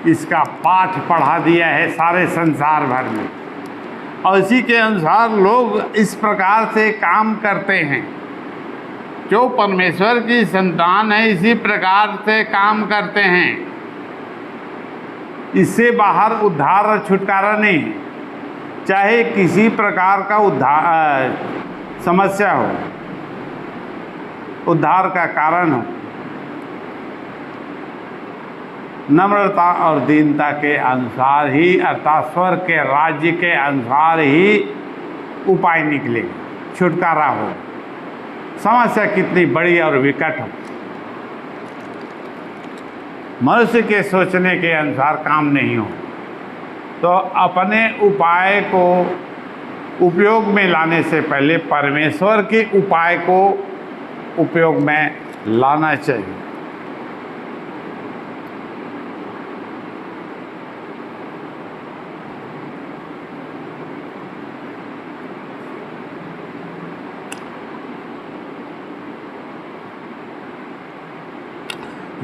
इसका पाठ पढ़ा दिया है सारे संसार भर में, और इसी के अनुसार लोग इस प्रकार से काम करते हैं। जो परमेश्वर की संतान है इसी प्रकार से काम करते हैं। इससे बाहर उद्धार और छुटकारा नहीं है। चाहे किसी प्रकार का उद्धार समस्या हो, उद्धार का कारण हो, नम्रता और दीनता के अनुसार ही, अर्थात स्वर्ग के राज्य के अनुसार ही उपाय निकले, छुटकारा हो। समस्या कितनी बड़ी और विकट हो, मनुष्य के सोचने के अनुसार काम नहीं हो, तो अपने उपाय को उपयोग में लाने से पहले परमेश्वर के उपाय को उपयोग में लाना चाहिए।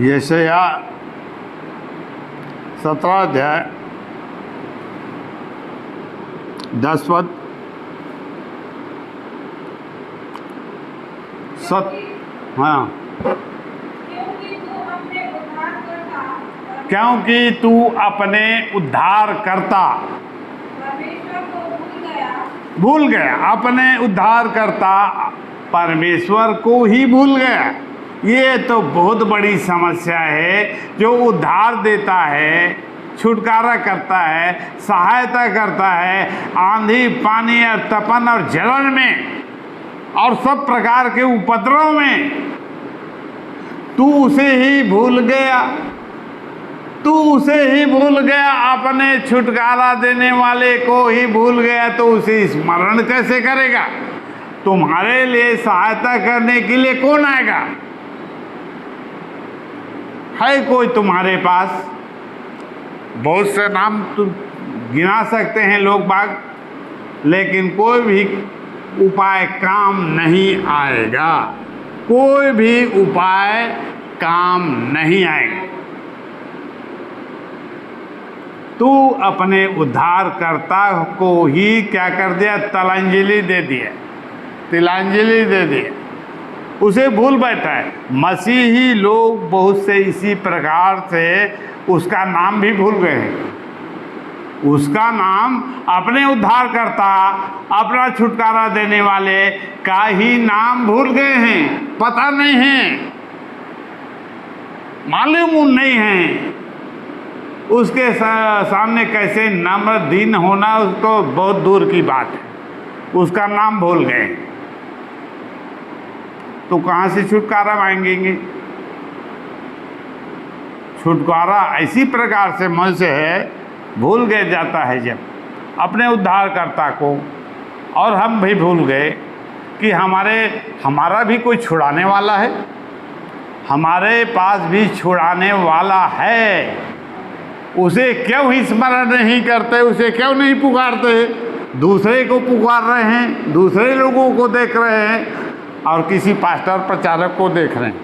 यशाया 17 अध्याय 10 पद। हाँ, क्योंकि तू अपने उद्धारकर्ता परमेश्वर को भूल गया, अपने उद्धारकर्ता परमेश्वर को ही भूल गया। ये तो बहुत बड़ी समस्या है। जो उद्धार देता है, छुटकारा करता है, सहायता करता है आंधी, पानी और तपन और जलन में और सब प्रकार के उपद्रव में, तू उसे ही भूल गया। तू उसे ही भूल गया, अपने छुटकारा देने वाले को ही भूल गया, तो उसे स्मरण कैसे करेगा? तुम्हारे लिए सहायता करने के लिए कौन आएगा? है कोई तुम्हारे पास? बहुत से नाम तुम गिना सकते हैं लोग बाग, लेकिन कोई भी उपाय काम नहीं आएगा। कोई भी उपाय काम नहीं आएगा। तू अपने उद्धारकर्ता को ही क्या कर दिया? तिलांजलि दे दिया, तिलांजलि दे दिया, उसे भूल बैठा है। मसीही लोग बहुत से इसी प्रकार से उसका नाम भी भूल गए हैं। उसका नाम, अपने उद्धारकर्ता, अपना छुटकारा देने वाले का ही नाम भूल गए हैं। पता नहीं है, मालूम नहीं है उसके सामने कैसे नम्र दीन होना, उसको बहुत दूर की बात है। उसका नाम भूल गए, तो कहाँ से छुटकारा मांगेंगे? छुटकारा ऐसी प्रकार से मनुष्य है भूल गए जाता है जब अपने उद्धारकर्ता को, और हम भी भूल गए कि हमारा भी कोई छुड़ाने वाला है। हमारे पास भी छुड़ाने वाला है। उसे क्यों ही स्मरण नहीं करते? उसे क्यों नहीं पुकारते? दूसरे को पुकार रहे हैं, दूसरे लोगों को देख रहे हैं, और किसी पास्टर प्रचारक को देख रहे हैं।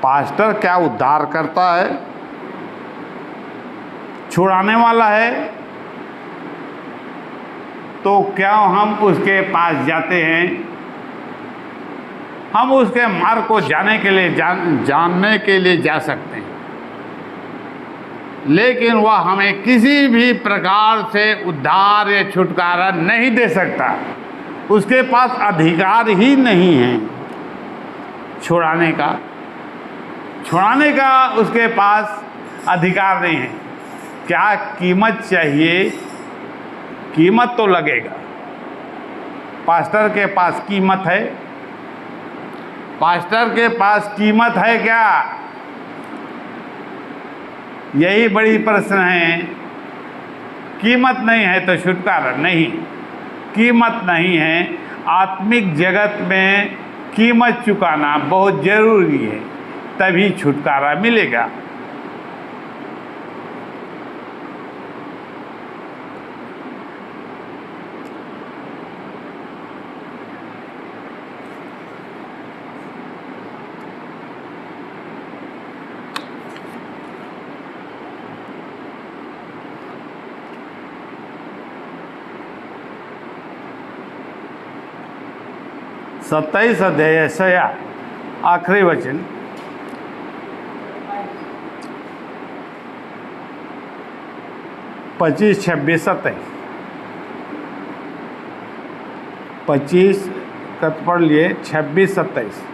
पास्टर क्या उद्धार करता है? छुड़ाने वाला है? तो क्या हम उसके पास जाते हैं? हम उसके मार्ग को जानने के लिए जा सकते हैं, लेकिन वह हमें किसी भी प्रकार से उद्धार या छुटकारा नहीं दे सकता। उसके पास अधिकार ही नहीं है छुड़ाने का उसके पास अधिकार नहीं है। क्या कीमत चाहिए कीमत तो लगेगा। पास्टर के पास कीमत है? पास्टर के पास कीमत है क्या? यही बड़ी प्रश्न है। कीमत नहीं है तो छुटकारा नहीं। कीमत नहीं है। आत्मिक जगत में कीमत चुकाना बहुत ज़रूरी है, तभी छुटकारा मिलेगा। सत्ताईस अध्याय यशाया आखिरी वचन, 25, 26, 27। 25 कत पढ़ लिए, 26, 27।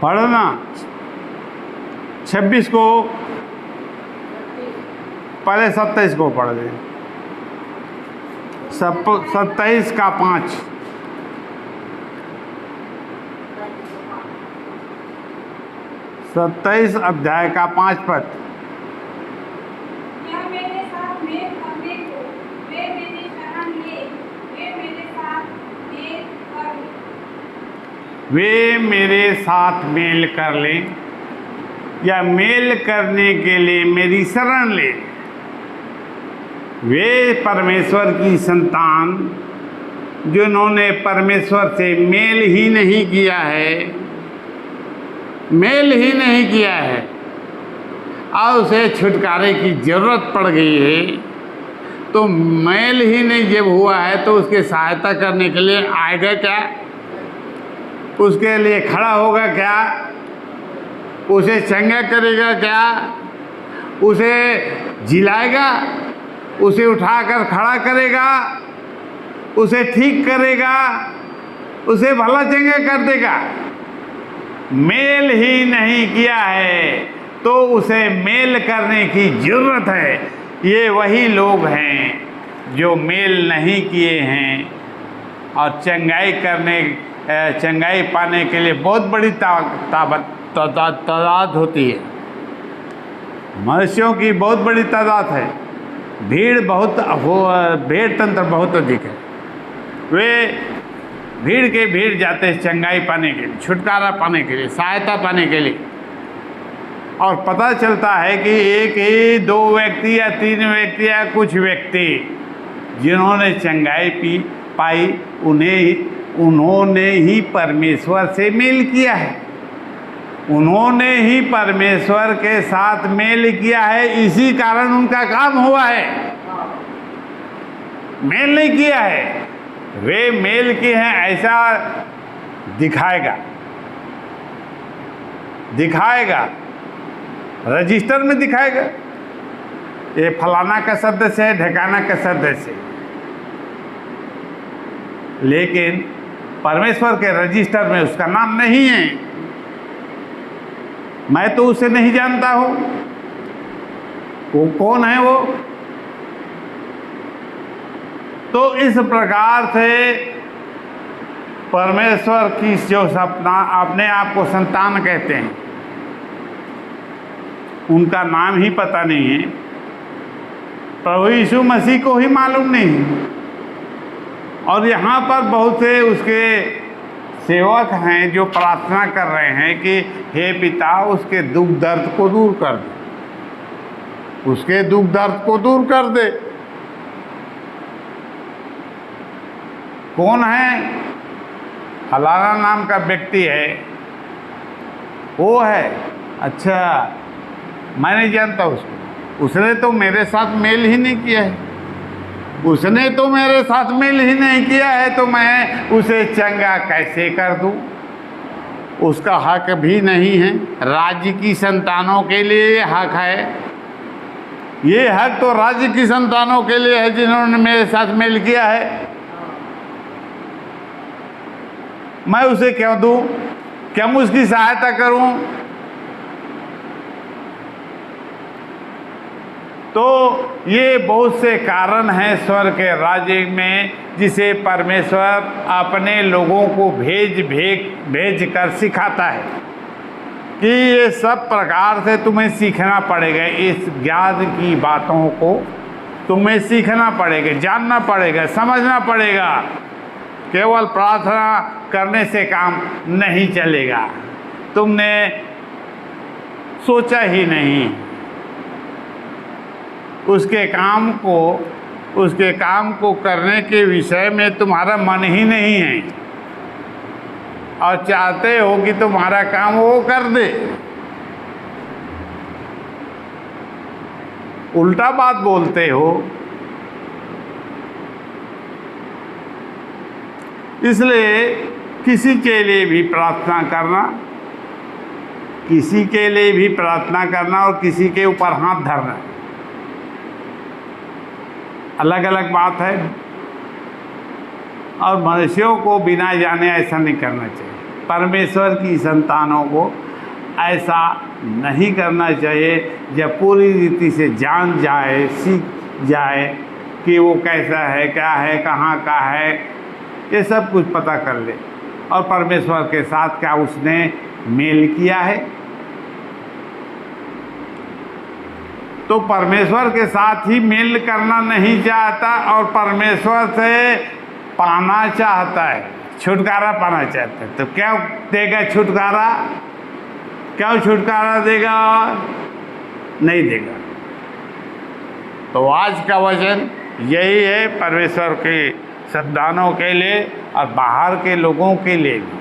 पढ़ना। 26 को पहले 27 को पढ़ दें। 27 का 5। 27 अध्याय का 5 पद। क्या मेरे साथ मेल करने को वे मेरी शरण ले, वे मेरे साथ मेल कर, वे मेरे साथ मेल कर लें, या मेल करने के लिए मेरी शरण ले। वे परमेश्वर की संतान जिन्होंने परमेश्वर से मेल ही नहीं किया है, मेल ही नहीं किया है, और उसे छुटकारे की ज़रूरत पड़ गई है, तो मेल ही नहीं जब हुआ है तो उसकी सहायता करने के लिए आएगा क्या? उसके लिए खड़ा होगा क्या? उसे चंगा करेगा क्या? उसे जिलाएगा? उसे उठाकर खड़ा करेगा? उसे ठीक करेगा? उसे भला चंगा कर देगा? मेल ही नहीं किया है तो उसे मेल करने की ज़रूरत है। ये वही लोग हैं जो मेल नहीं किए हैं, और चंगाई पाने के लिए बहुत बड़ी तादाद होती है। मनुष्यों की बहुत बड़ी तादाद है। भीड़ तंत्र बहुत अधिक है। वे भीड़ जाते हैं चंगाई पाने के लिए, छुटकारा पाने के लिए, सहायता पाने के लिए। और पता चलता है कि एक ही 2 व्यक्ति या 3 व्यक्ति या कुछ व्यक्ति जिन्होंने चंगाई पाई, उन्होंने ही परमेश्वर से मेल किया है। उन्होंने ही परमेश्वर के साथ मेल किया है, इसी कारण उनका काम हुआ है। मेल नहीं किया है, वे मेल किए हैं ऐसा दिखाएगा, रजिस्टर में दिखाएगा, ये फलाना का सदस्य है, ढकाना का सदस्य है। लेकिन परमेश्वर के रजिस्टर में उसका नाम नहीं है। मैं तो उसे नहीं जानता हूँ, वो कौन है वो। तो इस प्रकार से परमेश्वर की जो सपना अपने आप को संतान कहते हैं, उनका नाम ही पता नहीं है। प्रभु यीशु मसीह को ही मालूम नहीं। और यहाँ पर बहुत से उसके सेवक हैं जो प्रार्थना कर रहे हैं कि हे पिता, उसके दुख दर्द को दूर कर दे, उसके दुख दर्द को दूर कर दे। कौन है? फलाना नाम का व्यक्ति है, वो है। अच्छा, मैं नहीं जानता उसको, उसने तो मेरे साथ मेल ही नहीं किया है, उसने तो मेरे साथ मेल ही नहीं किया है, तो मैं उसे चंगा कैसे कर दूं? उसका हक भी नहीं है। राज्य की संतानों के लिए ये हक है। ये हक तो राज्य की संतानों के लिए है जिन्होंने मेरे साथ मेल किया है। मैं उसे क्यों दूं, क्यों उसकी सहायता करूं? तो ये बहुत से कारण हैं स्वर्ग के राज्य में, जिसे परमेश्वर अपने लोगों को भेज कर सिखाता है कि ये सब प्रकार से तुम्हें सीखना पड़ेगा। इस ज्ञान की बातों को तुम्हें सीखना पड़ेगा, जानना पड़ेगा, समझना पड़ेगा। केवल प्रार्थना करने से काम नहीं चलेगा। तुमने सोचा ही नहीं, उसके काम को करने के विषय में तुम्हारा मन ही नहीं है, और चाहते हो कि तुम्हारा काम वो कर दे। उल्टा बात बोलते हो। इसलिए किसी के लिए भी प्रार्थना करना और किसी के ऊपर हाथ धरना अलग अलग बात है, और मनुष्यों को बिना जाने ऐसा नहीं करना चाहिए। परमेश्वर की संतानों को ऐसा नहीं करना चाहिए। जब पूरी रीति से जान जाए, सीख जाए कि वो कैसा है, क्या है, कहाँ का है, ये सब कुछ पता कर ले, और परमेश्वर के साथ क्या उसने मेल किया है, तो परमेश्वर के साथ ही मेल करना नहीं चाहता और परमेश्वर से पाना चाहता है, छुटकारा पाना चाहता है। तो क्या देगा छुटकारा? क्या छुटकारा देगा? नहीं देगा। तो आज का वचन यही है परमेश्वर के संतानों के लिए और बाहर के लोगों के लिए भी।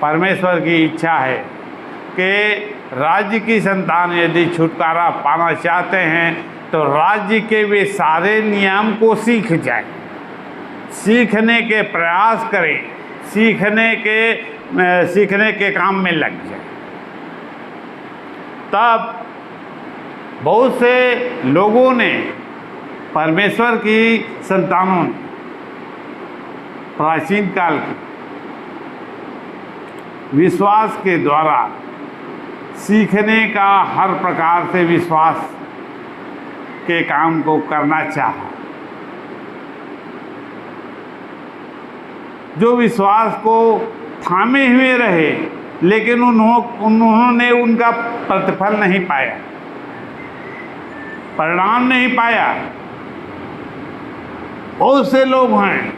परमेश्वर की इच्छा है कि राज्य की संतान यदि छुटकारा पाना चाहते हैं तो राज्य के वे सारे नियम को सीख जाए, सीखने के प्रयास करें, सीखने के काम में लग जाए। तब बहुत से लोगों ने, परमेश्वर की संतानों ने प्राचीन काल के विश्वास के द्वारा सीखने का हर प्रकार से विश्वास के काम को करना चाहा। जो विश्वास को थामे हुए रहे, लेकिन उन्होंने उनका प्रतिफल नहीं पाया, परिणाम नहीं पाया। बहुत से लोग हैं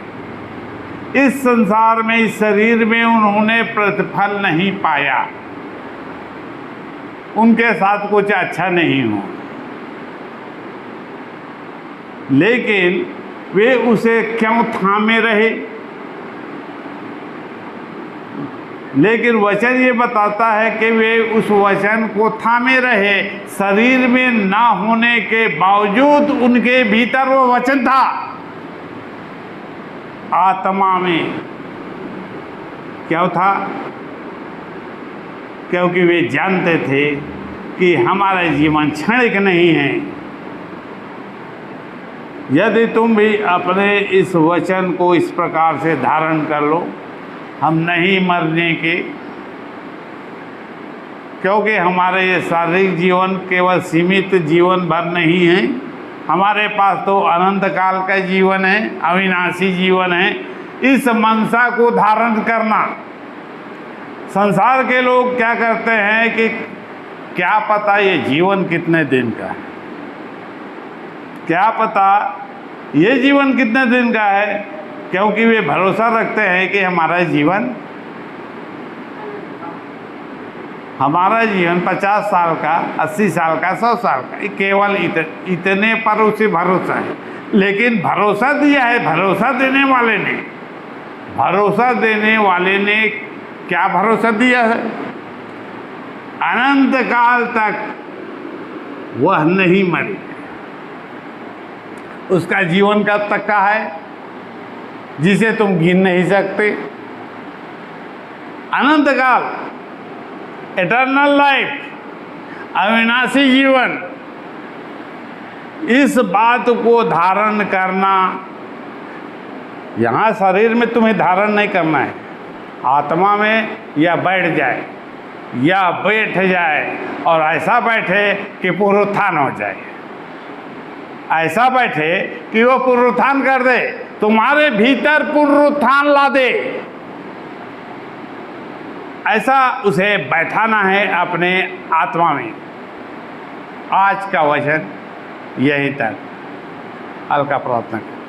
इस संसार में, इस शरीर में उन्होंने प्रतिफल नहीं पाया, उनके साथ कुछ अच्छा नहीं हो, लेकिन वे उसे क्यों थामे रहे? लेकिन वचन ये बताता है कि वे उस वचन को थामे रहे। शरीर में ना होने के बावजूद उनके भीतर वो वचन था, आत्मा में क्या था? क्योंकि वे जानते थे कि हमारा जीवन क्षणिक नहीं है। यदि तुम भी अपने इस वचन को इस प्रकार से धारण कर लो, हम नहीं मरने के, क्योंकि हमारे ये शारीरिक जीवन केवल सीमित जीवन भर नहीं है, हमारे पास तो अनंत काल का जीवन है, अविनाशी जीवन है। इस मनसा को धारण करना। संसार के लोग क्या करते हैं कि क्या पता ये जीवन कितने दिन का है, क्या पता ये जीवन कितने दिन का है, क्योंकि वे भरोसा रखते हैं कि हमारा जीवन 50 साल का, 80 साल का, 100 साल का, केवल इतने पर उसे भरोसा है। लेकिन भरोसा दिया है भरोसा देने वाले ने क्या भरोसा दिया है? अनंत काल तक वह नहीं मरे। उसका जीवन कब तक का है जिसे तुम गिन नहीं सकते? अनंत काल, एटर्नल लाइफ, अविनाशी जीवन। इस बात को धारण करना, यहाँ शरीर में तुम्हें धारण नहीं करना है, आत्मा में या बैठ जाए या बैठ जाए, और ऐसा बैठे कि पुनरुत्थान हो जाए, ऐसा बैठे कि वो पुनरुत्थान कर दे, तुम्हारे भीतर पुनरुत्थान ला दे। ऐसा उसे बैठाना है अपने आत्मा में। आज का वचन यहीं तक। हल्का प्रार्थना करें।